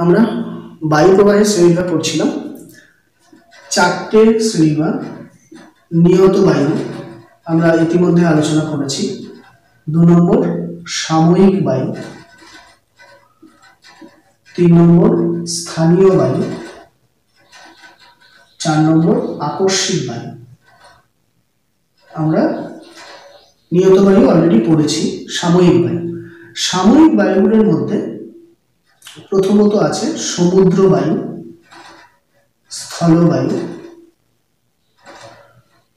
আমরা বায়ু প্রবাহের শ্রেণীভাগ পড়ছিলাম। চারটে শ্রেণীভাগ। নিয়ত বায়ু আমরা ইতিমধ্যে আলোচনা করেছি। 2 নম্বর সাময়িক বায়ু, 3 নম্বর স্থানীয় বায়ু, 4 নম্বর আকস্মিক বায়ু। আমরা নিয়ত বায়ু অলরেডি পড়েছি। সাময়িক বায়ু, সাময়িক বায়ুগুলোর মধ্যে প্রথমত আছে সমুদ্র বায়ু, স্থলবায়ু,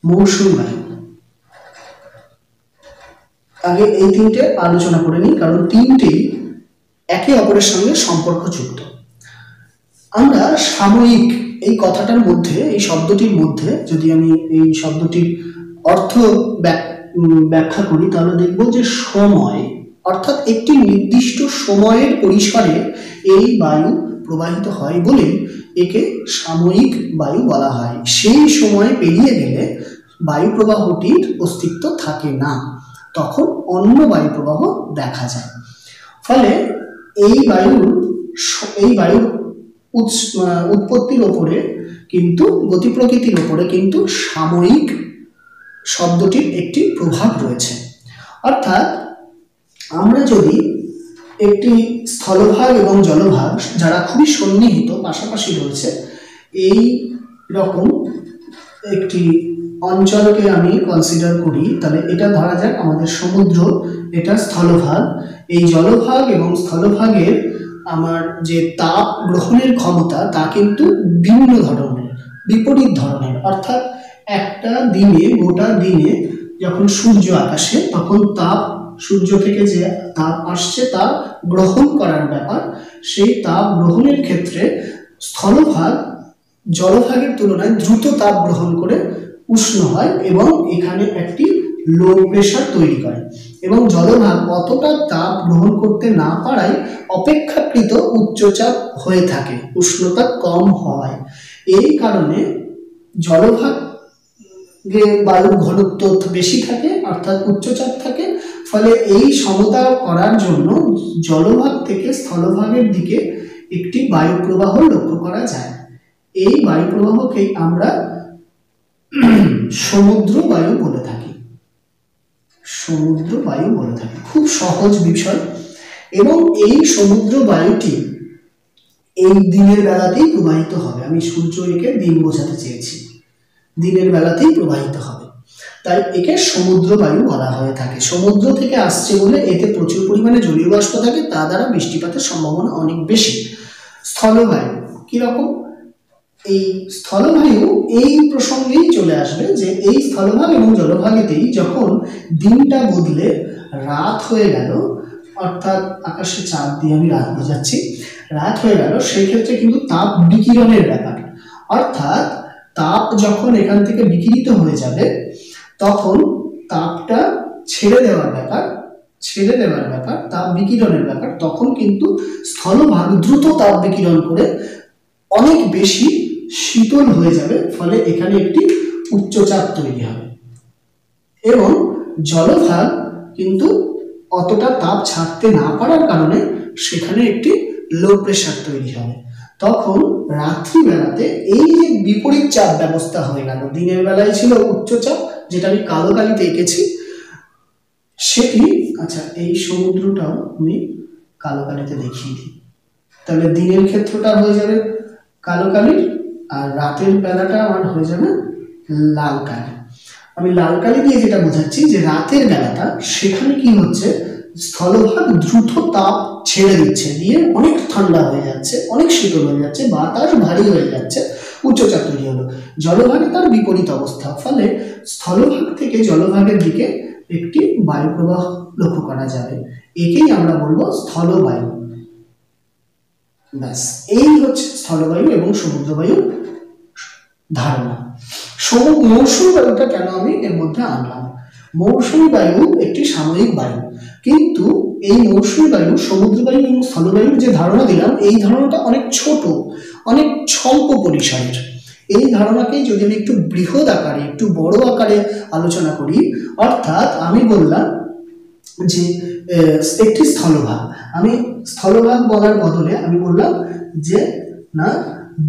মৌসুমী বায়ু। আগে এই তিনটে আলোচনা করে নিই, কারণ তিনটেই একে অপরের সঙ্গে সম্পর্কযুক্ত। আমরা সাময়িক এই কথাটার মধ্যে, এই শব্দটির মধ্যে যদি আমি এই শব্দটির অর্থ ব্যাখ্যা করি, তাহলে দেখব যে সময়, অর্থাৎ একটি নির্দিষ্ট সময়ের পরিসরে এই বায়ু প্রবাহিত হয় বলে একে সাময়িক বায়ু বলা হয়। সেই সময় পেরিয়ে গেলে বায়ু প্রবাহটির অস্তিত্ব থাকে না, তখন অন্য বায়ু প্রবাহ দেখা যায়। ফলে এই বায়ুর উৎপত্তির ওপরে কিন্তু, গতি প্রকৃতির ওপরে কিন্তু সাময়িক শব্দটির একটি প্রভাব রয়েছে। অর্থাৎ আমরা যদি একটি স্থলভাগ এবং জলভাগ যারা খুবই সন্নিহিত, পাশাপাশি রয়েছে, এই রকম একটি অঞ্চলকে আমি কনসিডার করি, তাহলে এটা ধরা যাক আমাদের সমুদ্র, এটা স্থলভাগ। এই জলভাগ এবং স্থলভাগের আমার যে তাপ গ্রহণের ক্ষমতা তা কিন্তু ভিন্ন ধরনের, বিপরীত ধরনের। অর্থাৎ একটা দিনে, গোটা দিনে যখন সূর্য আকাশে, তখন তাপ, সূর্য থেকে যে তাপ আসছে তা গ্রহণ করার ব্যাপার, সেই তাপ গ্রহণের ক্ষেত্রে স্থলভাগ জলভাগের তুলনায় দ্রুত তাপ গ্রহণ করে উষ্ণ হয় এবং এখানে একটি লো প্রেশার তৈরি করে, এবং জলভাগ অতটা তাপ গ্রহণ করতে না পারায় অপেক্ষাকৃত উচ্চচাপ হয়ে থাকে, উষ্ণতা কম হয়। এই কারণে জলভাগে বায়ুর ঘনত্ব বেশি থাকে, অর্থাৎ উচ্চচাপ থাকে। ফলে এই সমতা করার জন্য জলভাগ থেকে স্থলভাগের দিকে একটি বায়ু প্রবাহ লক্ষ্য করা যায়। এই বায়ু প্রবাহকেই আমরা সমুদ্র বায়ু বলে থাকি। সমুদ্র বায়ু বলে থাকি, খুব সহজ বিষয়। এবং এই সমুদ্র বায়ুটি এই দিনের বেলাতেই প্রবাহিত হবে। আমি সূর্য একে দিন বোঝাতে চেয়েছি, দিনের বেলাতেই প্রবাহিত হবে, তাই একে সমুদ্র বায়ু বলা হয়ে থাকে। সমুদ্র থেকে আসছে বলে এতে প্রচুর পরিমাণে জলীয় বাষ্প থাকে, তা দ্বারা বৃষ্টিপাতের সম্ভাবনা অনেক বেশি। স্থলবায়ু কিরকম? এই স্থলবায়ু এই প্রসঙ্গেই চলে আসবে যে এই স্থলভাগ এবং জলভাগেতেই যখন দিনটা বদলে রাত হয়ে গেল, অর্থাৎ আকাশে চাঁদ দিয়ে আমি রাত বোঝাচ্ছি, রাত হয়ে গেল, সেই ক্ষেত্রে কিন্তু তাপ বিকিরণের ব্যাপার, অর্থাৎ তাপ যখন এখান থেকে বিকিরিত হয়ে যাবে, তখন তাপটা ছেড়ে দেওয়ার ব্যাপার, তাপ বিকিরণের ব্যাপার, তখন কিন্তু স্থলভাগ দ্রুত তাপ বিকিরণ করে অনেক বেশি শীতল হয়ে যাবে। ফলে এখানে একটি উচ্চচাপ তৈরি হবে, এবং জলভাগ কিন্তু অতটা তাপ ছাড়তে না পারার কারণে সেখানে একটি লো প্রেশার তৈরি হবে। তখন রাত্রিবেলাতে এই যে বিপরীত চাপ ব্যবস্থা হয়ে গেল, দিনের বেলায় ছিল উচ্চচাপ, যেটা আমি কালো কালিতে এঁকেছি সেটি, আচ্ছা এই সমুদ্রটাও আমি কালো কালিতে দেখিয়ে দিই, তাহলে দিনের ক্ষেত্রটা হয়ে যাবে কালো কালির, আর রাতের বেলাটা আমার হয়ে যাবে লাল কালি। আমি লাল কালি দিয়ে যেটা বোঝাচ্ছি যে রাতের বেলাটা সেখানে কি হচ্ছে, স্থলভাগ দ্রুত তাপ ছেড়ে দিচ্ছে, দিয়ে অনেক ঠান্ডা হয়ে যাচ্ছে, অনেক শীতল হয়ে যাচ্ছে, বাতাস ভারী হয়ে যাচ্ছে, উচ্চচাপ তৈরি হলো। জলভাগে তার বিপরীত অবস্থা, ফলে স্থলভাগ থেকে জলভাগের দিকে একটি বায়ু প্রবাহ লক্ষ্য করা যাবে। একেই আমরা বলবো স্থলবায়ু। ব্যাস, এই হচ্ছে স্থলবায়ু এবং সমুদ্র বায়ুর ধারণা। মৌসুমী বায়ুটা কেন আমি এর মধ্যে আনলাম? মৌসুমী বায়ু একটি সাময়িক বায়ু, কিন্তু এই মৌসুমী বায়ু, সমুদ্র বায়ু এবং স্থলবায়ুর যে ধারণা দিলাম, এই ধারণাটা অনেক ছোট, অনেক স্বল্প পরিসরের। এই ধারণাকেই যদি আমি একটু বৃহৎ আকারে, একটু বড় আকারে আলোচনা করি, অর্থাৎ আমি বললাম যে একটি স্থলভাগ, আমি স্থলভাগ বলার বদলে আমি বললাম যে না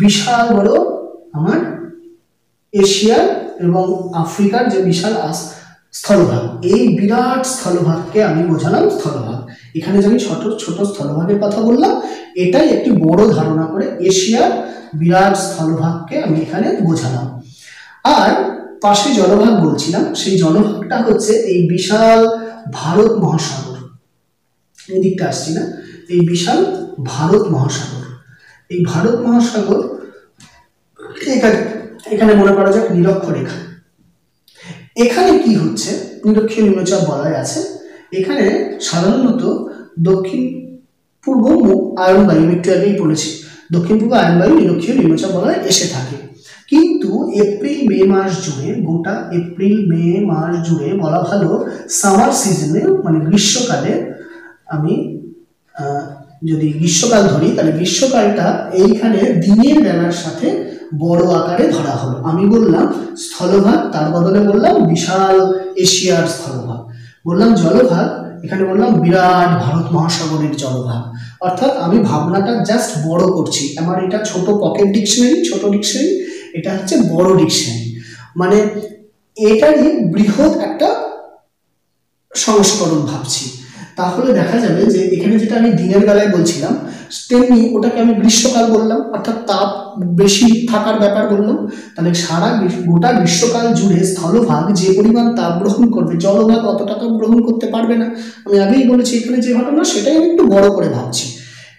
বিশাল বড় আমার এশিয়ার এবং আফ্রিকার যে বিশাল স্থলভাগ, এই বিরাট স্থলভাগকে আমি বোঝালাম স্থলভাগ। এখানে যে আমি ছোট ছোট স্থলভাগের কথা বললাম, এটাই একটি বড় ধারণা করে এশিয়ার বিরাট স্থলভাগকে আমি এখানে বোঝালাম। আর পাশে জলভাগ বলছিলাম, সেই জলভাগটা হচ্ছে এই বিশাল ভারত মহাসাগর, এই দিকটা আসছি না, এই বিশাল ভারত মহাসাগর, এই ভারত মহাসাগর এখানে মনে করা যাক নিরক্ষরেখা। এখানে কি হচ্ছে, নিরক্ষীয় নিম্নচাপ বলয় আছে, এখানে সাধারণত দক্ষিণ পূর্ব আয়নবায়ু, একটু আগেই বলেছি দক্ষিণ পূর্ব আয়নবায়ু নিরক্ষীয় নিম্নচাপ বলয় এসে থাকে। কিন্তু এপ্রিল মে মাস জুড়ে, গোটা এপ্রিল মে মাস জুড়ে বলা ভালো সামার সিজনে, মানে গ্রীষ্মকালে, আমি যদি গ্রীষ্মকাল ধরি তাহলে গ্রীষ্মকালটা এইখানে দিনের বেলার সাথে বড় আকারে ধরা হলো। আমি বললাম স্থলভাগ, তার বদলে বললাম বিশাল এশিয়ার স্থলভাগ। বললাম জলভাগ, এখানে বললাম বিরাট ভারত মহাসাগরের জলভাগ। অর্থাৎ আমি ভাবনাটা জাস্ট বড় করছি, আমার এটা ছোট পকেট ডিকশনারি, ছোট ডিকশনারি, এটা হচ্ছে বড় ডিকশনারি, মানে এটারই বৃহৎ একটা সংস্করণ ভাবছি। তাহলে দেখা যাবে যে এখানে যেটা আমি দিনের বেলায় বলছিলাম, তেমনি ওটাকে আমি গ্রীষ্মকাল বললাম, অর্থাৎ তাপ বেশি থাকার ব্যাপার বললাম। তাহলে গোটা গ্রীষ্মকাল জুড়ে স্থলভাগ যে পরিমাণ তাপ গ্রহণ করবে, জলভাগ অতটা তাপ গ্রহণ করতে পারবে না। আমি আগেই বলেছি এখানে যে ঘটনা, সেটাই আমি একটু বড় করে ভাবছি।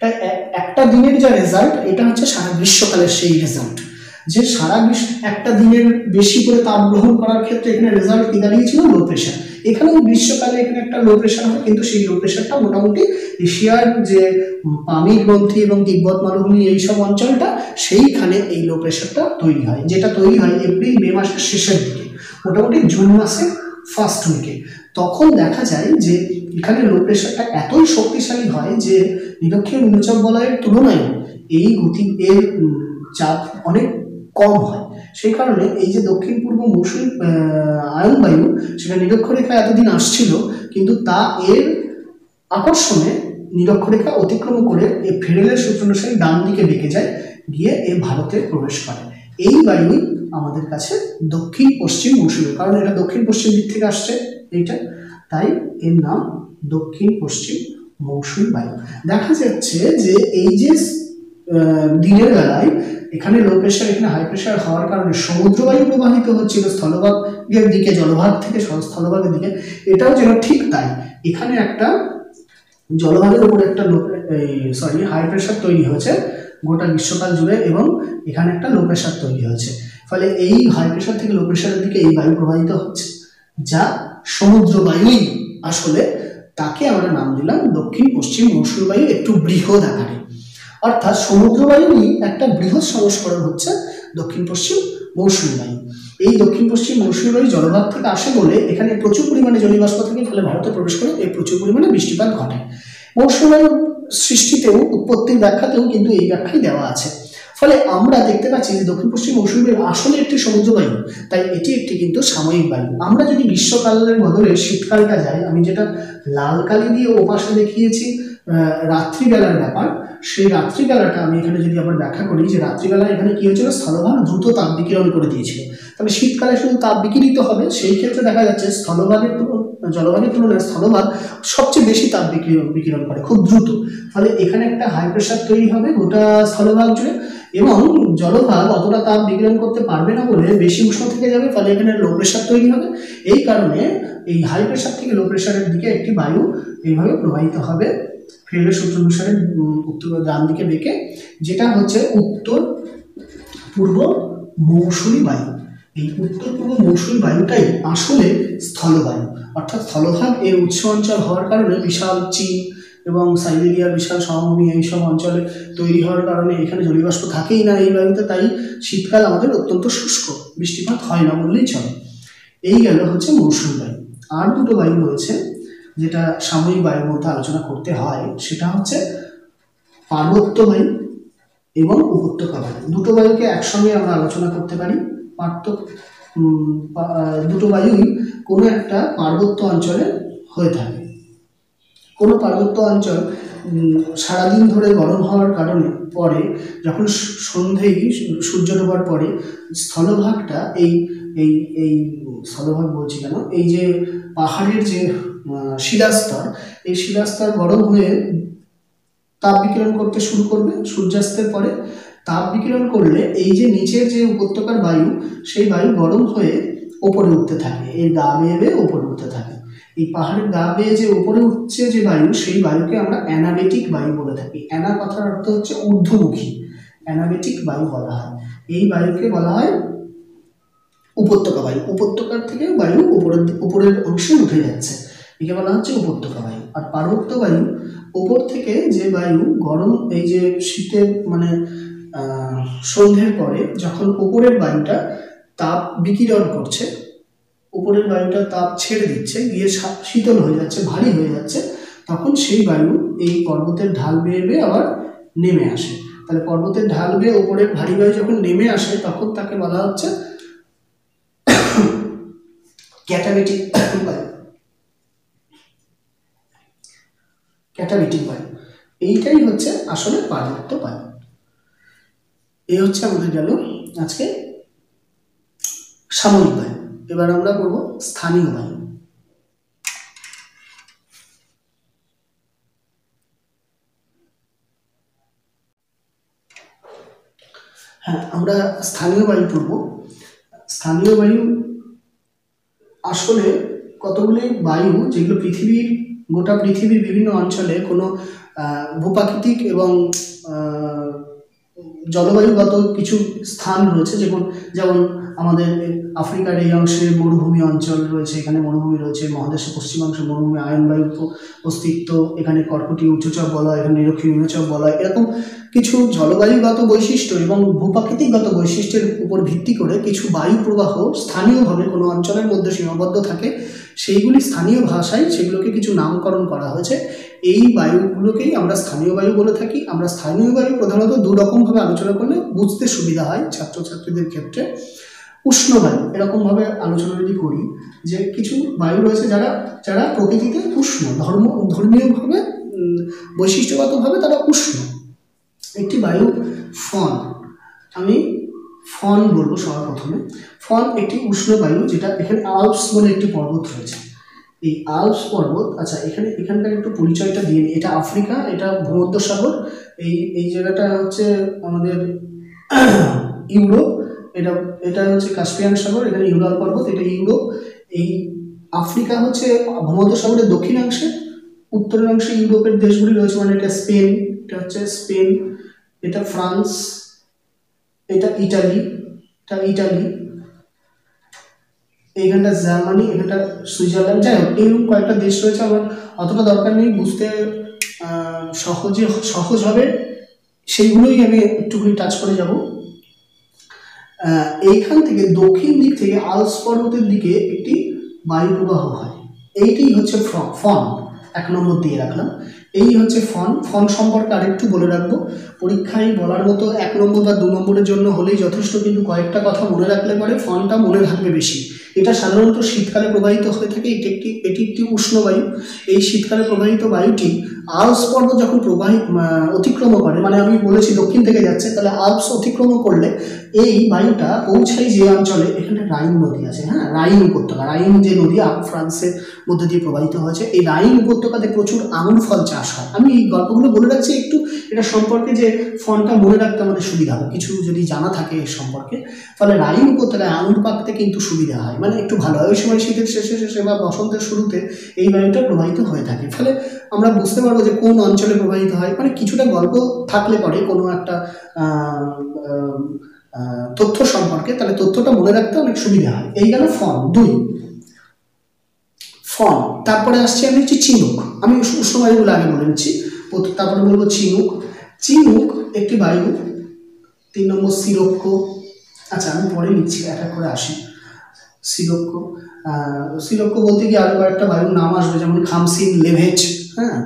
তাই একটা দিনের যা রেজাল্ট, এটা হচ্ছে সারা গ্রীষ্মকালের সেই রেজাল্ট, যে সারা একটা দিনের বেশি করে তাপ গ্রহণ করার ক্ষেত্রে এখানে রেজাল্ট কি দাঁড়িয়েছিল, লো প্রেশার। এখানেও গ্রীষ্মকালে এখানে একটা লো প্রেশার হয়, কিন্তু সেই লো প্রেশারটা মোটামুটি এশিয়ার যে পামির গ্রন্থি এবং তিব্বত মালভূমি এইসব অঞ্চলটা, সেইখানে এই লো প্রেশারটা তৈরি হয়, যেটা তৈরি হয় এপ্রিল মে মাসের শেষের দিকে, মোটামুটি জুন মাসে ফার্স্ট উইকে। তখন দেখা যায় যে এখানে লো প্রেশারটা এতই শক্তিশালী হয় যে নিরক্ষীয় নিম্নচাপ বলয়ের তুলনায় এই এর চাপ অনেক কম হয়। সেই কারণে এই যে দক্ষিণ পূর্ব মৌসুমী আয়নবায়ু, সেটা নিরক্ষরেখা এতদিন আসছিল, কিন্তু তা এর আকর্ষণে নিরক্ষরেখা অতিক্রম করে এই ফেরেলের সূত্র অনুসারে ডান দিকে বেঁকে যায়, গিয়ে এ ভারতে প্রবেশ করে। এই বায়ুই আমাদের কাছে দক্ষিণ পশ্চিম মৌসুমী, কারণ এটা দক্ষিণ পশ্চিম দিক থেকে আসছে এইটা, তাই এর নাম দক্ষিণ পশ্চিম মৌসুমী বায়ু। দেখা যাচ্ছে যে এই যে দিনের বেলায় এখানে লো প্রেশার, এখানে হাই প্রেশার হওয়ার কারণে সমুদ্র বায়ু প্রবাহিত হচ্ছিল স্থলভাগের দিকে, জলভাগ থেকে স্থলভাগের দিকে, এটাও যেন ঠিক তাই, এখানে একটা জলভাগের উপরে একটা হাই প্রেশার তৈরি হয়েছে গোটা গ্রীষ্মকাল জুড়ে, এবং এখানে একটা লো প্রেশার তৈরি হয়েছে। ফলে এই হাই প্রেশার থেকে লো প্রেশারের দিকে এই বায়ু প্রবাহিত হচ্ছে, যা সমুদ্র বায়ুই আসলে, তাকে আমরা নাম দিলাম দক্ষিণ পশ্চিম মৌসুমী বায়ু, একটু বৃহৎ আকারে। অর্থাৎ সমুদ্র বায়ুরই একটা বৃহৎ সংস্করণ হচ্ছে দক্ষিণ পশ্চিম মৌসুমী বায়ু। এই দক্ষিণ পশ্চিম মৌসুমী বায়ু জলভাগ থেকে আসে বলে এখানে প্রচুর পরিমাণে জলীয়বাষ্প থাকে, ফলে ভারতে প্রবেশ করে এই প্রচুর পরিমাণে বৃষ্টিপাত ঘটে। মৌসুমী বায়ুর সৃষ্টিতেও, উৎপত্তির ব্যাখ্যাতেও কিন্তু এই ব্যাখ্যাই দেওয়া আছে। ফলে আমরা দেখতে পাচ্ছি যে দক্ষিণ পশ্চিম মৌসুমী বায়ু আসলে একটি সমুদ্র বায়ু, তাই এটি একটি কিন্তু সাময়িক বায়ু। আমরা যদি গ্রীষ্মকালের বদলে শীতকালটা যাই, আমি যেটা লাল কালি দিয়ে ওপাশে দেখিয়েছি রাত্রিবেলার ব্যাপার, সেই রাত্রিবেলাটা আমি এখানে যদি আবার ব্যাখ্যা করি, যে রাত্রিবেলা এখানে কি হয়েছিল, স্থলভাগ দ্রুত তাপ বিকিরণ করে দিয়েছিল। তবে শীতকালে শুধু তাপ বিকিরিত হবে, সেই ক্ষেত্রে দেখা যাচ্ছে জলভাগের তুলনায় স্থলভাগ সবচেয়ে বেশি তাপ বিকিরণ করে খুব দ্রুত। ফলে এখানে একটা হাই প্রেশার তৈরি হবে গোটা স্থলভাগ জুড়ে, এবং জলভাগ অতটা তাপ বিকিরণ করতে পারবে না বলে বেশি উষ্ণ থেকে যাবে, ফলে এখানে লো প্রেশার তৈরি হবে। এই কারণে এই হাই প্রেশার থেকে লো প্রেশারের দিকে একটি বায়ু এইভাবে প্রবাহিত হবে ফেরেলের সূত্র অনুসারে উত্তর ডান দিকে বেঁকে, যেটা হচ্ছে উত্তর পূর্ব মৌসুমী বায়ু। এই উত্তর পূর্ব মৌসুমী বায়ুটাই আসলে স্থলবায়ু, অর্থাৎ স্থলভাগ এর উৎস অঞ্চল হওয়ার কারণে বিশাল চীন এবং সাইবেরিয়ার বিশাল সমভূমি এইসব অঞ্চলে তৈরি হওয়ার কারণে এখানে জলীয়বাষ্প থাকেই না এই বায়ুতে, তাই শীতকাল আমাদের অত্যন্ত শুষ্ক, বৃষ্টিপাত হয় না বললেই চলে। এই গেল হচ্ছে মৌসুমী বায়ু। আর দুটো বায়ু রয়েছে যেটা সাময়িক বায়ুর মধ্যে আলোচনা করতে হয়, সেটা হচ্ছে পার্বত্য বায়ু এবং উপত্যকা বায়ু। দুটো বায়ুকে একসঙ্গে আমরা আলোচনা করতে পারি। দুটো বায়ুই কোনো একটা পার্বত্য অঞ্চলে হয়ে থাকে। কোনো পার্বত্য অঞ্চল সারাদিন ধরে গরম হওয়ার কারণে পরে যখন সন্ধেয় সূর্য ডোবার পরে স্থলভাগটা এই এই এই স্থলভাগ বলছি কেন, এই যে পাহাড়ের যে শিলাস্তর, এই শিলাস্তর গরম হয়ে তাপ বিকিরণ করতে শুরু করবে। সূর্যাস্তের পরে তাপ বিকিরণ করলে এই যে নিচের যে উপত্যকার বায়ু, সেই বায়ু গরম হয়ে ওপরে উঠতে থাকে, এই গা বেয়ে বেয়ে ওপরে উঠতে থাকে। এই পাহাড়ের গা বেয়ে যে ওপরে উঠছে যে বায়ু, সেই বায়ুকে আমরা অ্যানাবেটিক বায়ু বলে থাকি। অ্যানা কথার অর্থ হচ্ছে ঊর্ধ্বমুখী, অ্যানাবেটিক বায়ু বলা হয়। এই বায়ুকে বলা হয় উপত্যকা বায়ু। উপত্যকার থেকে বায়ু উপরের অংশে উঠে যাচ্ছে, একে বলা হচ্ছে উপত্যকা বায়ু। আর পার্বত্য বায়ু ওপর থেকে যে বায়ু গরম, এই যে শীতের মানে সন্ধ্যের পরে যখন উপরের বায়ুটা তাপ বিকিরণ করছে, উপরের বায়ুটা তাপ ছেড়ে দিচ্ছে, গিয়ে শীতল হয়ে যাচ্ছে, ভারী হয়ে যাচ্ছে, তখন সেই বায়ু এই পর্বতের ঢাল বেয়ে বেয়ে আবার নেমে আসে। তাহলে পর্বতের ঢাল বেয়ে উপরের ভারী বায়ু যখন নেমে আসে, তখন তাকে বলা হচ্ছে ক্যাটাবেটিক বায়ু। ক্যাটাবেটিক বায়ু, এইটাই হচ্ছে আসলে পার্বত্য বায়ু। এই হচ্ছে আমাদের গেল আজকে সাময়িক বায়ু। এবার আমরা করব স্থানীয় বায়ু। হ্যাঁ, আমরা স্থানীয় বায়ু পড়ব। স্থানীয় বায়ু আসলে কতগুলি বায়ু, যেগুলো গোটা পৃথিবীর বিভিন্ন অঞ্চলে কোনো ভূপ্রাকৃতিক এবং জলবায়ুগত কিছু স্থান রয়েছে, যেমন আমাদের আফ্রিকার এই অংশে মরুভূমি অঞ্চল রয়েছে, এখানে মরুভূমি রয়েছে। মহাদেশের পশ্চিমাংশে মরুভূমি, আয়নবায়ুর অস্তিত্ব, এখানে কর্কটীয় উচ্চচাপ বলয়, এখানে নিরক্ষীয় নিম্নচাপ বলয়, এরকম কিছু জলবায়ুগত বৈশিষ্ট্য এবং ভূপ্রাকৃতিকগত বৈশিষ্ট্যের উপর ভিত্তি করে কিছু বায়ু প্রবাহ স্থানীয়ভাবে কোনো অঞ্চলের মধ্যে সীমাবদ্ধ থাকে। সেইগুলি স্থানীয় ভাষায় সেগুলোকে কিছু নামকরণ করা হয়েছে। এই বায়ুগুলোকেই আমরা স্থানীয় বায়ু বলে থাকি। আমরা স্থানীয় বায়ু প্রধানত দু রকমভাবে আলোচনা করলে বুঝতে সুবিধা হয় ছাত্রছাত্রীদের ক্ষেত্রে। উষ্ণ বায়ু, এরকমভাবে আলোচনা যদি করি যে কিছু বায়ু রয়েছে যারা প্রকৃতিতে উষ্ণ, ধর্মীয়ভাবে বৈশিষ্ট্যগতভাবে তারা উষ্ণ। একটি বায়ু ফন, আমি ফন বলবো সবার প্রথমে। ফন একটি উষ্ণ বায়ু, যেটা এখানে আল্পস বলে একটি পর্বত রয়েছে। এই আল্পস পর্বত, আচ্ছা এখানকার একটু পরিচয়টা দিয়ে নিই। এটা আফ্রিকা, এটা ভূমধ্যসাগর, এই জায়গাটা হচ্ছে আমাদের ইউরোপ, এটা হচ্ছে কাস্পিয়ান সাগর, এখানে ইউরাল পর্বত, এটা ইউরোপ। এই আফ্রিকা হচ্ছে ভূমধ্যসাগরের দক্ষিণাংশে, উত্তরাংশে ইউরোপের দেশগুলি রয়েছে, মানে এটা স্পেন, এটা হচ্ছে স্পেন, এটা ফ্রান্স, এটা ইটালি, এইখানটা জার্মানি, এখানটা সুইজারল্যান্ড। যাই হোক, এইরকম কয়েকটা দেশ রয়েছে, আমার অতটা দরকার নেই, বুঝতে সহজ হবে, সেইগুলোই আমি একটুখানি টাচ করে যাব। এইখান থেকে দক্ষিণ দিক থেকে আল্পস পর্বতের দিকে একটি বায়ু প্রবাহ হয়, এইটি হচ্ছে ফন। 1 নম্বর দিয়ে রাখলাম, এই হচ্ছে ফন সম্পর্কে আরেকটু বলে রাখবো। পরীক্ষায় বলার মতো 1 নম্বর বা 2 নম্বরের জন্য হলেই যথেষ্ট, কিন্তু কয়েকটা কথা মনে রাখলে পরে ফনটা মনে থাকবে বেশি। এটা সাধারণত শীতকালে প্রবাহিত হয়ে থাকে। এটি একটি উষ্ণ বায়ু। এই শীতকালে প্রবাহিত বায়ুটি আল্পস পর্বত যখন অতিক্রম করে, মানে আমি বলেছি দক্ষিণ থেকে যাচ্ছে, তাহলে আল্পস অতিক্রম করলে এই বায়ুটা পৌঁছায় যে অঞ্চলে, এখানে রাইন নদী আছে। হ্যাঁ, রাইন উপত্যকা, রাইন যে নদী ফ্রান্সের মধ্যে দিয়ে প্রবাহিত হয়েছে, এই রাইন উপত্যকাতে প্রচুর আঙুর ফল চাষ হয়। আমি এই গল্পগুলো বলে রাখছি একটু এটা সম্পর্কে, যে ফনটা মনে রাখতে আমাদের সুবিধা হবে, কিছু যদি জানা থাকে এর সম্পর্কে। ফলে রাইন উপত্যকায় আঙুর পাকতে কিন্তু সুবিধা হয়, মানে একটু ভালো হয়। ওই সময় শীতের শেষে বা বসন্তের শুরুতে এই বায়ুটা প্রবাহিত হয়ে থাকে। ফলে আমরা বুঝতে পারবো যে কোন অঞ্চলে প্রবাহিত হয়, মানে কিছুটা গল্প থাকলে পরে কোনো একটা তথ্য সম্পর্কে, তাহলে তথ্যটা মনে রাখতে অনেক সুবিধা হয়। এই গেল ফন 2। ফন, তারপরে আসছে আমি হচ্ছে চিনুক। আমি উষ্ণ বায়ুগুলো আগে বলে নিচ্ছি, তারপরে বলবো চিনুক। চিনুক একটি বায়ু। 3 নম্বর সিরক্ষ। আচ্ছা, আমি পরে নিচ্ছি, এক করে আসি। সিরক্ষ বলতে গিয়ে আরো কয়েকটা বায়ুর নাম আসবে, যেমন খামসিন, লেভেজ, হ্যাঁ,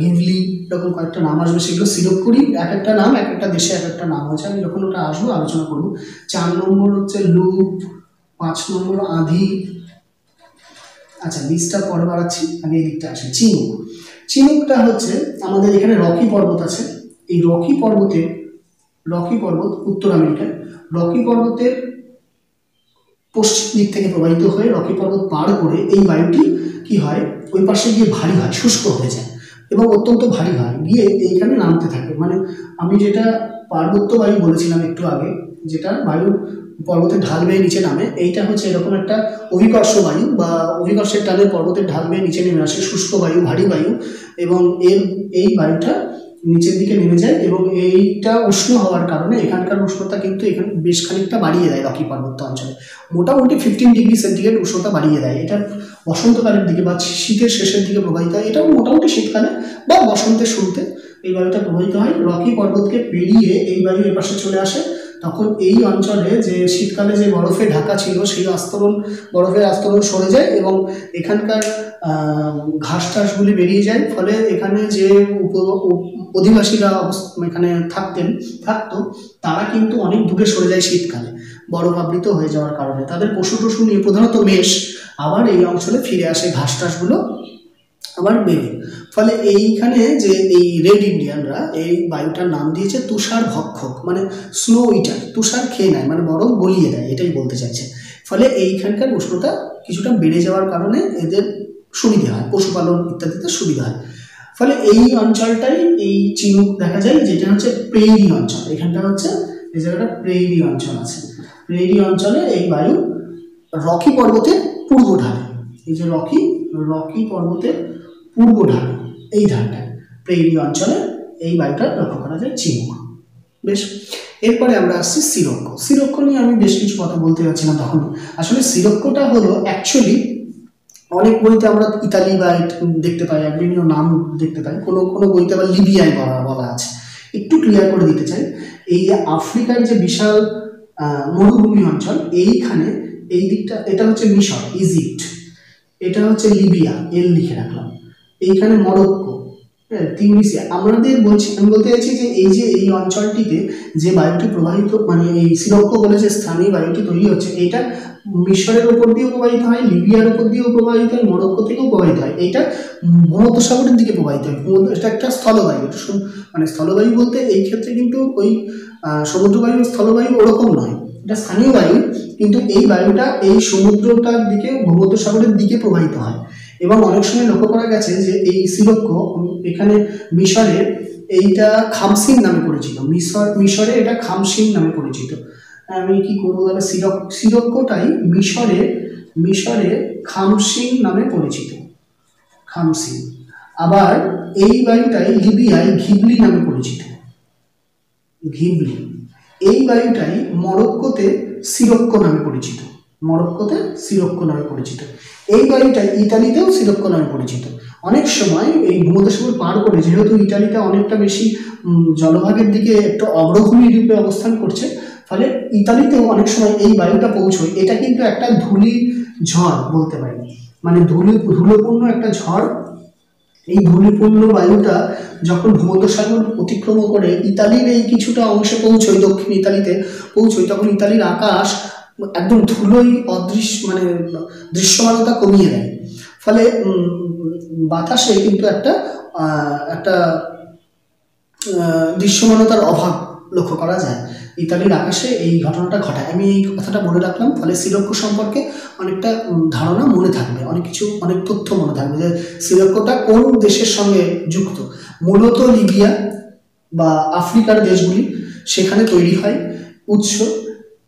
গিভলি, এরকম কয়েকটা নাম আসবে। সেগুলো সিরক্করই, এক একটা নাম এক একটা দেশে এক একটা নাম হচ্ছে। আমি যখন ওটা আসবো আলোচনা করবো। 4 নম্বর হচ্ছে লুপ, 5 নম্বর আধি, আচ্ছা লিস্টটা পরে বাড়াচ্ছি, আগে এই দিকটা আসে। চিনুক, চিনুকটা হচ্ছে আমাদের এখানে রকি পর্বত আছে, এই রকি পর্বত উত্তর আমেরিকায়, রকি পর্বতের পশ্চিম দিক থেকে প্রবাহিত হয়ে রকি পর্বত পার করে এই বায়ুটি কি হয় ওই পাশে গিয়ে ভারী হয়, শুষ্ক হয়ে যায় এবং অত্যন্ত ভারী হয়, গিয়ে এইখানে নামতে থাকে। মানে আমি যেটা পার্বত্য বায়ু বলেছিলাম একটু আগে, যেটা বায়ু পর্বতের ঢাল বেয়ে নিচে নামে, এইটা হচ্ছে এরকম একটা অভিকর্ষ বায়ু বা অভিকর্ষের টানে পর্বতের ঢাল বেয়ে নিচে নেমে আসে, শুষ্ক বায়ু, ভারী বায়ু, এবং এই বায়ুটা নিচের দিকে নেমে যায় এবং এইটা উষ্ণ হওয়ার কারণে এখানকার উষ্ণতা কিন্তু এখানে বেশ খানিকটা বাড়িয়ে দেয়। রকি পার্বত্য অঞ্চলে মোটামুটি 15 ডিগ্রি সেন্টিগ্রেড উষ্ণতা বাড়িয়ে দেয়। এটা বসন্তকালের দিকে বা শীতের শেষের দিকে প্রবাহিত হয়, এটাও মোটামুটি শীতকালে বা বসন্তের শুরুতে এই বায়ুটা প্রবাহিত হয়। রকি পর্বতকে পেরিয়ে এই বায়ু এপাশে চলে আসে, তখন এই অঞ্চলে যে শীতকালে যে বরফে ঢাকা ছিল সেই বরফের আস্তরণ সরে যায় এবং এখানকার ঘাস টাসগুলি বেরিয়ে যায়, ফলে এখানে যে অধিবাসীরা এখানে থাকতো তারা কিন্তু অনেক দূরে সরে যায় শীতকালে বরফ আবৃত হয়ে যাওয়ার কারণে। তাদের পশু টশু নিয়ে প্রধানত মেষ আবার এই অঞ্চলে ফিরে আসে, ঘাস টাসগুলো আবার বেরোয়। ফলে এইখানে যে এই রেড ইন্ডিয়ানরা এই বায়ুটার নাম দিয়েছে তুষার ভক্ষক, মানে স্নো ইটার, তুষার খেয়ে নেয় মানে বরফ গলিয়ে দেয়, এটাই বলতে চাইছে। ফলে এইখানকার উষ্ণতা কিছুটা বেড়ে যাওয়ার কারণে এদের সুবিধা হয়, পশুপালন ইত্যাদিতে সুবিধা হয়। ফলে এই অঞ্চলটাই এই চিনুক দেখা যায়, যেটা হচ্ছে প্রেইরি অঞ্চল। এখানটা হচ্ছে এই জায়গাটা প্রেইরি অঞ্চল আছে। প্রেইরি অঞ্চলে এই বায়ু রকি পর্বতের পূর্ব ঢালে, এই যে রকি পর্বতের পূর্ব ঢাল, এই ঢালটায় প্রেইরি অঞ্চলে এই বায়ুটা লক্ষ্য করা যায়, চিনুক। বেশ, এরপরে আমরা আসছি সিরক্কো। সিরক্কো নিয়ে আমি বেশ কিছু কথা বলতে যাচ্ছিলাম তখন। আসলে সিরক্কোটা হলো অ্যাকচুয়ালি অনেক বইতে আমরা ইতালি বা দেখতে পাই, আর বিভিন্ন নাম দেখতে পাই, কোনো কোনো বইতে আবার লিবিয়ায় বলা আছে। একটু ক্লিয়ার করে দিতে চাই, এই যে আফ্রিকার যে বিশাল মরুভূমি অঞ্চল, এইখানে এই দিকটা এটা হচ্ছে মিশর, ইজিপ্ট, এটা হচ্ছে লিবিয়া, এল লিখে রাখলাম, এইখানে মরক্কো, তিউনিসিয়া। আমি বলতে চাইছি যে এই অঞ্চলটিতে যে বায়ুটি প্রবাহিত, মানে এই সিরক্কো বলে যে স্থানীয় বায়ুটি তৈরি হচ্ছে, এটা মিশরের উপর দিয়েও প্রবাহিত হয়, লিবিয়ার উপর দিয়েও প্রবাহিত হয়, মরক্কো থেকেও প্রবাহিত হয়। এটা ভূমধ্যসাগরের দিকে প্রবাহিত হয়। এটা একটা স্থলবায়ু, মানে স্থলবায়ু বলতে এই ক্ষেত্রে কিন্তু ওই সমুদ্রবায়ু স্থলবায়ু ওরকম নয়, এটা স্থানীয় বায়ু, কিন্তু এই বায়ুটা এই সমুদ্রটার দিকে ভূমধ্যসাগরের দিকে প্রবাহিত হয়। এবং অনেক সময় লক্ষ্য করা গেছে যে এই সিরক্কো এখানে মিশরে এইটা খামসিন নামে পরিচিত, মিশরে এটা খামসিন নামে পরিচিত। আমি কি করবো তাহলে, সিরক্কোটাই মিশরে খামসিন নামে পরিচিত, খামসিন। আবার এই বায়ুটাই লিবিয়ায় ঘিবলি নামে পরিচিত, ঘিবলি। এই বায়ুটাই মরক্কোতে সিরক্কো নামে পরিচিত, এই বায়ুটাই ইতালিতেও সিরক্কো নামে পরিচিত। অনেক সময় এই ভূমধ্যসাগর পার করে, যেহেতু ইতালিটা অনেকটা বেশি জলভাগের দিকে একটু অগ্রভূমি রূপে অবস্থান করছে, ফলে ইতালিতেও অনেক সময় এই বায়ুটা পৌঁছয়। এটা কিন্তু একটা ধূলি ঝড় বলতে পারি, মানে ধুলোপূর্ণ একটা ঝড়। এই ধূলিপূর্ণ বায়ুটা যখন ভূমধ্যসাগর অতিক্রম করে ইতালির এই কিছুটা অংশে পৌঁছয়, দক্ষিণ ইতালিতে পৌঁছয়, তখন ইতালির আকাশ একদম ধুলোই মানে দৃশ্যমানতা কমিয়ে দেয়। ফলে বাতাসে কিন্তু একটা দৃশ্যমানতার অভাব লক্ষ্য করা যায়, ইতালির আকাশে এই ঘটনাটা ঘটায়। আমি এই কথাটা মনে রাখলাম, ফলে সিরক্কো সম্পর্কে অনেকটা ধারণা মনে থাকবে, অনেক তথ্য মনে থাকবে যে সিরক্কোটা কোন দেশের সঙ্গে যুক্ত। মূলত লিবিয়া বা আফ্রিকার দেশগুলি সেখানে তৈরি হয় উৎস,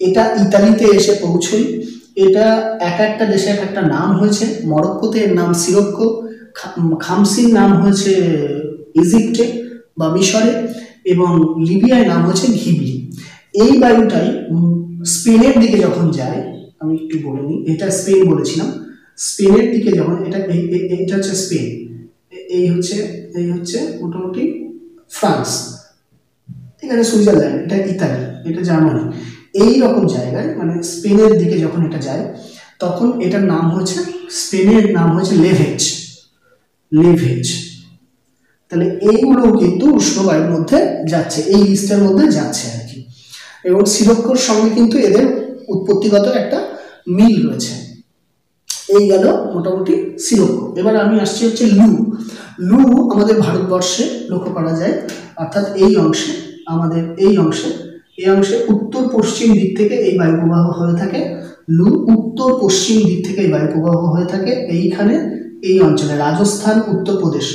এটা ইতালিতে এসে পৌঁছয়। এটা একটা দেশে একটা নাম হয়েছে, মরক্কোতে এর নাম সিরক্কো, খামসিন নাম হয়েছে ইজিপ্টে বা মিশরে, এবং লিবিয়ায় নাম হচ্ছে ঘিবলি। এই বায়ুটাই স্পেনের দিকে যখন যায়, আমি একটু বলে নিই, এটা স্পেন বলেছিলাম, স্পেনের দিকে যখন এটা হচ্ছে স্পেন, এই হচ্ছে মোটামুটি ফ্রান্স, ঠিক আছে, সুইজারল্যান্ড, এটা ইতালি, এটা জার্মানি, এই রকম জায়গায় মানে স্পেনের দিকে যখন এটা যায়, তখন এটার নাম হচ্ছে, স্পেনের নাম হচ্ছে লেভেজ। তাহলে এইগুলো কিন্তু উষ্ণ বায়ুর মধ্যে যাচ্ছে, এই লিস্টের মধ্যে যাচ্ছে আর কি। এবং সিরক্কোর সঙ্গে কিন্তু এদের উৎপত্তিগত একটা মিল রয়েছে। এই গেল মোটামুটি সিলক্ষ। এবার আমি আসছি হচ্ছে লু। লু আমাদের ভারতবর্ষে লক্ষ্য করা যায়, অর্থাৎ এই অংশে, আমাদের এই অংশে উত্তর পশ্চিম দিক থেকে এই বায়ু প্রবাহ হয়ে থাকে। লু উত্তর পশ্চিম দিক থেকে এই বায়ু প্রবাহ হয়ে থাকে এইখানে, এই অঞ্চলে রাজস্থান, উত্তরপ্রদেশ,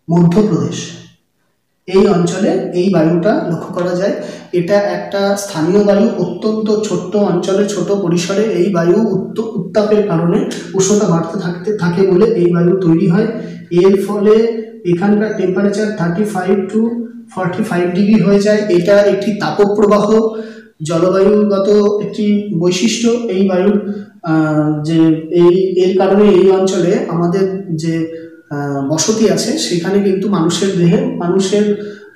মধ্যপ্রদেশ এই অঞ্চলে এই বায়ুটা লক্ষ্য করা যায়। এটা একটা স্থানীয় বায়ু, অত্যন্ত ছোট্ট অঞ্চলে, ছোট পরিসরে এই বায়ু উত্তাপের কারণে উষ্ণতা বাড়তে থাকে বলে এই বায়ু তৈরি হয়। এর ফলে এখানকার টেম্পারেচার 35 to 45 ডিগ্রি হয়ে যায়। এটা একটি তাপপ্রবাহ, জলবায়ুগত একটি বৈশিষ্ট্য এই বায়ুর, যে এর কারণে এই অঞ্চলে আমাদের যে বসতি আছে সেখানে কিন্তু মানুষের দেহে, মানুষের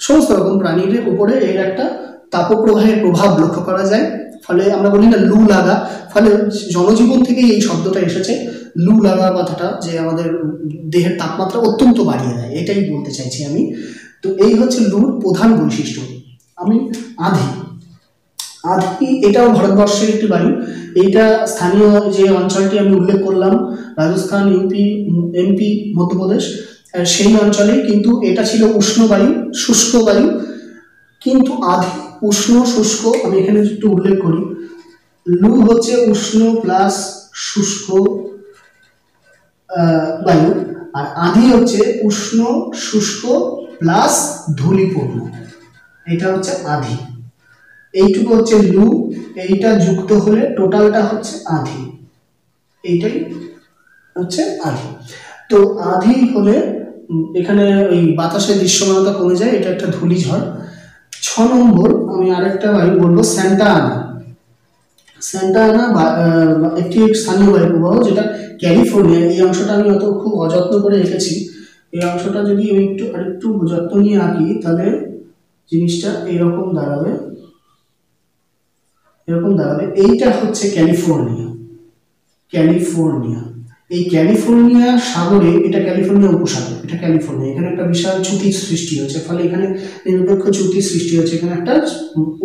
সমস্ত রকম প্রাণীর উপরে এর একটা তাপপ্রবাহের প্রভাব লক্ষ্য করা যায়। ফলে আমরা বলি না লু লাগা, ফলে জনজীবন থেকেই এই শব্দটা এসেছে, লু লাগা কথাটা, যে আমাদের দেহের তাপমাত্রা অত্যন্ত বাড়িয়ে দেয়, এটাই বলতে চাইছি আমি। তো এই হচ্ছে লুর প্রধান বৈশিষ্ট্য। আমি আধি এটাও ভারতবর্ষের একটি বায়ু। এইটা স্থানীয় যে অঞ্চলটি আমি উল্লেখ করলাম, রাজস্থান, ইউপি, এমপি, মধ্যপ্রদেশ, সেই অঞ্চলে কিন্তু এটা ছিল উষ্ণ বায়ু, শুষ্ক বায়ু। কিন্তু আধি উষ্ণ শুষ্ক, আমি এখানে একটু উল্লেখ করি, লু হচ্ছে উষ্ণ প্লাস শুষ্ক বায়ু, আর আধি হচ্ছে উষ্ণ শুষ্ক প্লাস ধূলিপূর্ণ, এটা হচ্ছে আধি। এইটুকু হচ্ছে লু, এইটা যুক্ত হলে টোটালটা হচ্ছে আধি, এইটাই হচ্ছে আধি। তো আধি হলে এখানে ওই বাতাসের দৃশ্যমানতা কমে যায়, এটা একটা ধূলিঝড়। 6 নম্বর আমি আরেকটা বায়ু বলবো, স্যান্টা আনা। স্যান্টা আনা একটি স্থানীয় বায়ু প্রবাহ, যেটা ক্যালিফোর্নিয়া, এই অংশটা আমি অত খুব অযত্ন করে রেখেছি। এই অংশটা যদি আমি আরেকটু যত্ন নিয়ে আঁকি তাহলে জিনিসটা এরকম দাঁড়াবে, এইটা হচ্ছে ক্যালিফোর্নিয়া। এই ক্যালিফোর্নিয়া সাগরে, এটা ক্যালিফোর্নিয়া উপসাগর, এটা ক্যালিফোর্নিয়া, এখানে একটা বিশাল চ্যুতির সৃষ্টি হচ্ছে, ফলে এখানে নিরপেক্ষ চ্যুতির সৃষ্টি হচ্ছে, এখানে একটা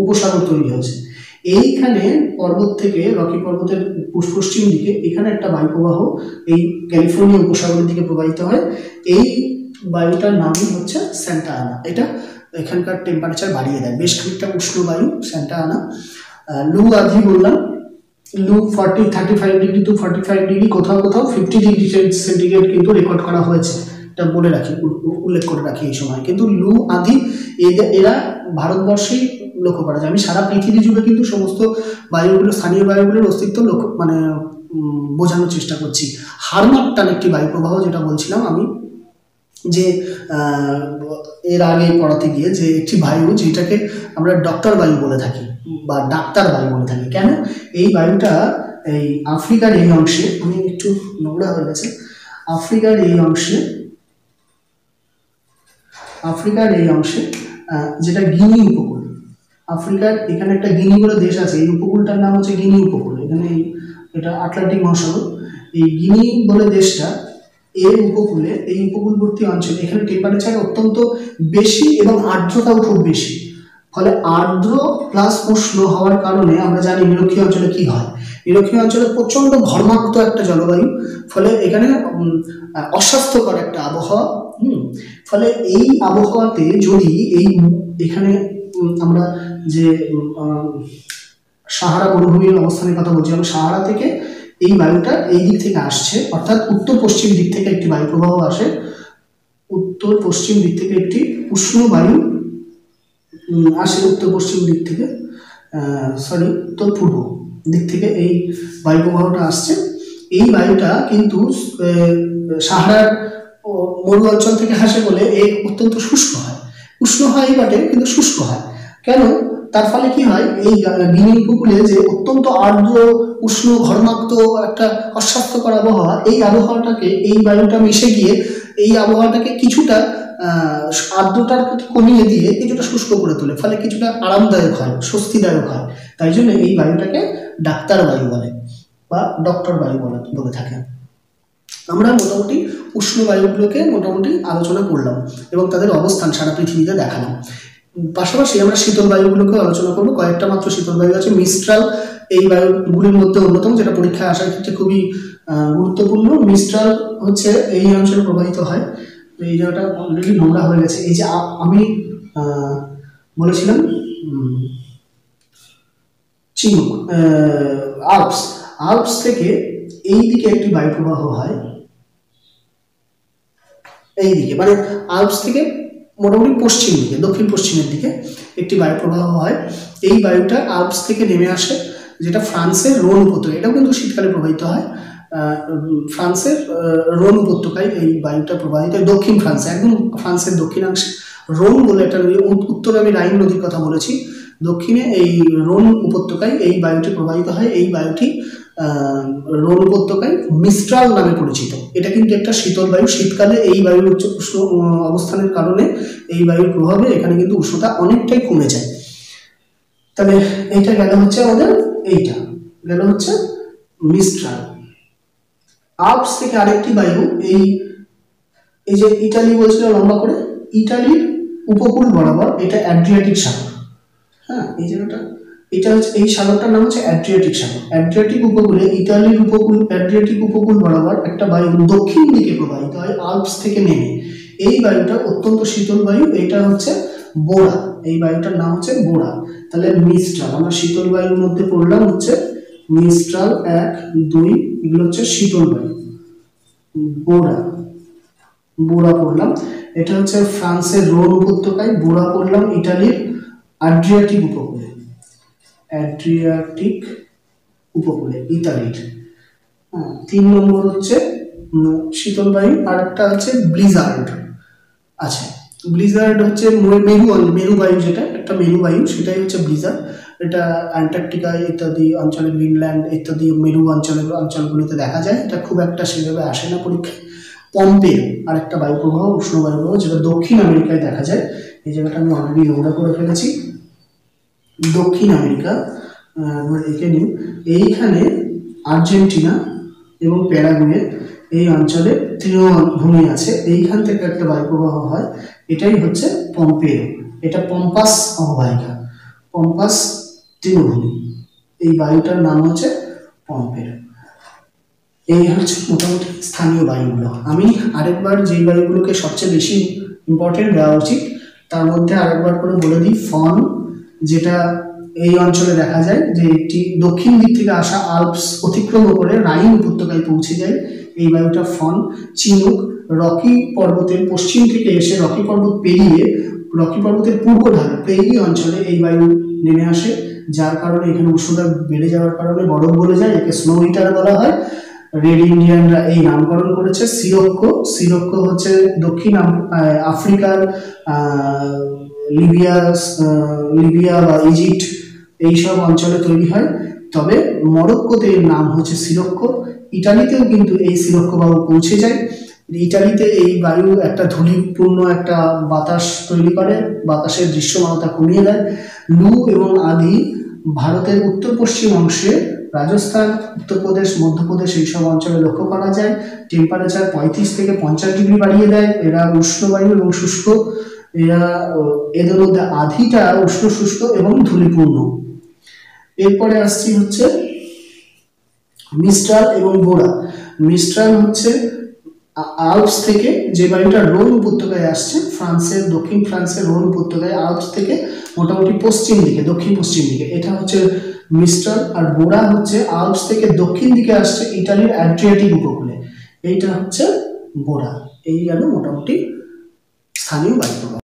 উপসাগর তৈরি হচ্ছে। এইখানে পর্বত থেকে, রকি পর্বতের পশ্চিম দিকে এখানে একটা বায়ু প্রবাহ এই ক্যালিফোর্নিয়া উপসাগরের দিকে প্রবাহিত হয়। এই বায়ুটার নামই হচ্ছে স্যান্টা আনা। এটা এখানকার টেম্পারেচার বাড়িয়ে দেয়, বেশ খানিকটা উষ্ণ বায়ু স্যান্টা আনা। লু আধি বললাম, লু 35 ডিগ্রি টু 45 ডিগ্রি, কোথাও 50 ডিগ্রি সেন্টিগ্রেড কিন্তু রেকর্ড করা হয়েছে, এটা বলে রাখি, উল্লেখ করে রাখি এই সময়। কিন্তু লু আধি এরা ভারতবর্ষেই লক্ষ্য করা যায়। আমি সারা পৃথিবী জুড়ে কিন্তু সমস্ত বায়ুগুলো, স্থানীয় বায়ুগুলোর অস্তিত্ব বোঝানোর চেষ্টা করছি। হারমাট্টান একটি বায়ু প্রবাহ, যেটা বলছিলাম আমি, যে এর আগে পড়াতে গিয়ে, যে একটি বায়ু যেটাকে আমরা ডক্টর বায়ু বলে থাকি বা ডাক্তার বায়ু বলে থাকি। কেন? এই বায়ুটা এই আফ্রিকার এই অংশে, আমি একটু নোংরা হয়ে গেছে, আফ্রিকার এই অংশে যেটা গিনি উপকূল, আফ্রিকার এখানে একটা গিনি বলে দেশ আছে, এই উপকূলটার নাম হচ্ছে গিনি উপকূল। এখানে এটা আটলান্টিক মহাসাগর, এই গিনি বলে দেশটা, এর উপকূলে, এই উপকূলবর্তী অঞ্চলে এখানে টেম্পারেচার অত্যন্ত বেশি এবং আর্দ্রতাও খুব বেশি। ফলে আর্দ্র প্লাস উষ্ণ হওয়ার কারণে আমরা জানি নিরক্ষীয় অঞ্চলে কি হয়। নিরক্ষীয় অঞ্চলে প্রচন্ড ঘর্মাক্ত একটা জলবায়ু, ফলে এখানে অস্বাস্থ্যকর একটা আবহাওয়া। ফলে এই আবহাওয়াতে যদি এখানে আমরা যে সাহারা মরুভূমির অবস্থানের কথা বলছি, আমরা সাহারা থেকে এই বায়ুটা এই দিক থেকে আসছে, অর্থাৎ উত্তর পশ্চিম দিক থেকে একটি বায়ু প্রবাহ আসে, উত্তর পশ্চিম দিক থেকে একটি উষ্ণ বায়ু আসে, উত্তর পশ্চিম দিক থেকে, উত্তর পূর্ব দিক থেকে এই বায়ু প্রবাহটা আসছে। এই বায়ুটা কিন্তু সাহারার মরু অঞ্চল থেকে আসে বলে এই অত্যন্ত শুষ্ক হয়, উষ্ণ হয় বটে কিন্তু শুষ্ক হয়। কেন? তার ফলে কি হয়, এই গিনি উপকূলে যে অত্যন্ত আর্দ্র উষ্ণ ঘর্মাক্ত একটা অস্বাস্থ্যকর আবহাওয়া, এই আবহাওয়াটাকে, এই বায়ুটা মিশে গিয়ে এই আবহাওয়াটাকে কিছুটা আর্দ্রতার কমিয়ে দিয়ে কিছুটা শুষ্ক করে তোলে, ফলে কিছুটা আরামদায়ক হয়, স্বস্তিদায়ক হয়। তাই জন্য এই বায়ুটাকে ডাক্তার বায়ু বলে বা ডক্টর বায়ু বলে থাকে। আমরা মোটামুটি উষ্ণ বায়ুগুলোকে মোটামুটি আলোচনা করলাম এবং তাদের অবস্থান সারা পৃথিবীতে দেখালাম। পাশাপাশি আমরা শীতল বায়ুগুলোকেও আলোচনা করবো। কয়েকটা মাত্র শীতল বায়ু আছে, মিস্ট্রাল, এই বায়ুগুলির মধ্যে অন্যতম, যেটা পরীক্ষায় আসার ক্ষেত্রে খুবই গুরুত্বপূর্ণ। মিস্ট্রাল হচ্ছে এই অঞ্চলে প্রবাহিত হয়। এই জায়গাটা অলরেডি নোংরা হয়ে গেছে। এই যে আমি বলেছিলাম চিনুক, আল্পস, আল্পস থেকে এই দিকে একটি বায়ু প্রবাহ হয়, এই দিকে মানে আল্পস থেকে মোটামুটি পশ্চিম দিকে, দক্ষিণ পশ্চিমের দিকে একটি বায়ু প্রবাহ হয়। এই বায়ুটা আল্পস থেকে নেমে আসে, যেটা ফ্রান্সের রোন উপত্যকা, এটাও কিন্তু শীতকালে প্রবাহিত হয়। ফ্রান্সের রোন উপত্যকায় এই বায়ুটা প্রবাহিত হয়, দক্ষিণ ফ্রান্সে, একদম ফ্রান্সের দক্ষিণাংশে রোন বলে একটা নদী, উত্তরে আমি রাইন নদীর কথা বলেছি, দক্ষিণে এই রোন উপত্যকায় এই বায়ুটি প্রবাহিত হয়। এই বায়ুটি রোন উপত্যকায় মিস্ট্রাল নামে পরিচিত। এটা কিন্তু একটা শীতল বায়ু। শীতকালে এই বায়ুর উচ্চ উষ্ণ অবস্থানের কারণে, এই বায়ুর প্রভাবে এখানে কিন্তু উষ্ণতা অনেকটাই কমে যায়। তাহলে এইটা গেল হচ্ছে আমাদের, এইটা গেল হচ্ছে মিস্ট্রাল। আল্পস থেকে আরেকটি বায়ু এই যে ইটালি বলছিল লম্বা করে, ইটালির উপকূল বরাবর, এটা অ্যাড্রিয়াটিক সাগর। হ্যাঁ, এই জায়গাটা, এটা হচ্ছে, এই সাগরটার নাম হচ্ছে অ্যাড্রিয়াটিক সাগর। অ্যাড্রিয়াটিক উপকূলে, ইতালির উপকূল, অ্যাড্রিয়াটিক উপকূল বরাবর একটা বায়ু দক্ষিণ দিকে প্রবাহিত হয় আল্পস থেকে নেমে। এই বায়ুটা অত্যন্ত শীতল বায়ু, এটা হচ্ছে বোরা। এই বায়ুটার নাম হচ্ছে বোরা। তাহলে মিস্ট্রাল, আমরা শীতল বায়ুর মধ্যে পড়লাম হচ্ছে মিস্ট্রাল 1, 2, এগুলো হচ্ছে শীতল বায়ু। বোরা, বোরা পড়লাম, এটা হচ্ছে ফ্রান্সের রোন উপত্যকায়। বোরা পড়লাম ইটালির অ্যাড্রিয়াটিক উপকূলে, অ্যাড্রিয়াটিক উপকূলে ইতালির। 3 নম্বর হচ্ছে শীতল বায়ু। আর একটা হচ্ছে ব্লিজার্ড। আচ্ছা, ব্লিজার্ড হচ্ছে মেরু বায়ু, যেটা একটা মেরু বায়ু, সেটাই হচ্ছে ব্লিজার্ড। এটা অ্যান্টার্কটিকা ইত্যাদি অঞ্চলে, গ্রিনল্যান্ড ইত্যাদি মেরু অঞ্চলগুলিতে দেখা যায়। এটা খুব একটা সেভাবে আসে না পরীক্ষায়। পম্পেও আর একটা বায়ু প্রবাহ, উষ্ণ বায়ু প্রবাহ, যেটা দক্ষিণ আমেরিকায় দেখা যায়। এই জায়গাটা আমি অলরেডি নোংরা করে ফেলেছি। দক্ষিণ আমেরিকা, একে নিই, এইখানে আর্জেন্টিনা এবং প্যারাগুয়ে এই অঞ্চলে তৃণভূমি আছে, এইখান থেকে একটা বায়ু প্রবাহ হয়, এটাই হচ্ছে পম্পেও। এটা পম্পাস অববাহিকা, পম্পাস তৃণভূমি, এই বায়ুটার নাম হচ্ছে পম্পেও। এই হচ্ছে মোটামুটি স্থানীয় বায়ুগুলো। আমি আরেকবার যেই বায়ুগুলোকে সবচেয়ে বেশি ইম্পর্টেন্ট দেওয়া উচিত তার মধ্যে আরেকবার করে বলে দিই। ফন, যেটা এই অঞ্চলে দেখা যায়, যে একটি দক্ষিণ দিক থেকে আসা আল্পস অতিক্রম করে রাইন উপত্যকায় পৌঁছে যায়, এই বায়ুটা ফন। চিনুক, রকি পর্বতের পশ্চিম থেকে এসে রকি পর্বত পেরিয়ে রকি পর্বতের পূর্ব ঢালে প্লেইনি অঞ্চলে এই বায়ু নেমে আসে, যার কারণে এখানে উষ্ণতা বেড়ে যাওয়ার কারণে বরফ গলে যায়, একে স্নো ইটার বলা হয়। রেড ইন্ডিয়ানরা এই নামকরণ করেছে। সিরক্কো, সিরক্কো হচ্ছে দক্ষিণ আফ্রিকার লিবিয়া বা ইজিপ্ট এইসব অঞ্চলে তৈরি হয়। তবে মরক্কোতে এর নাম হচ্ছে সিরক্কো। ইটালিতেও কিন্তু এই সিরক্কো বায়ু পৌঁছে যায়। ইটালিতে এই বায়ু একটা ধূলিপূর্ণ একটা বাতাস তৈরি করে, বাতাসের দৃশ্যমানতা কমিয়ে দেয়। লু এবং আদি ভারতের উত্তর পশ্চিম অংশে, রাজস্থান, উত্তরপ্রদেশ, মধ্যপ্রদেশ এইসব অঞ্চলে লক্ষ্য করা যায়। টেম্পারেচার 35 থেকে 50 ডিগ্রি বাড়িয়ে দেয়। এরা উষ্ণ বায়ু এবং শুষ্ক। এদের মধ্যে আধিটা উষ্ণ, শুষ্ক এবং ধূলিপূর্ণ। এরপরে আসছি হচ্ছে মিস্ট্রাল এবং বোরা। মিস্ট্রাল হচ্ছে আল্পস থেকে, যে বায়ুটা রোন উপত্যকায় আসছে, দক্ষিণ ফ্রান্সের রোন উপত্যকায় আল্পস থেকে মোটামুটি পশ্চিম দিকে, দক্ষিণ পশ্চিম দিকে, এটা হচ্ছে মিস্ট্রাল। আর বোরা হচ্ছে আল্পস থেকে দক্ষিণ দিকে আসছে ইটালির অ্যাড্রিয়াটিক উপকূলে, এইটা হচ্ছে বোরা। এই গেল মোটামুটি স্থানীয় বায়ু প্রবাহ।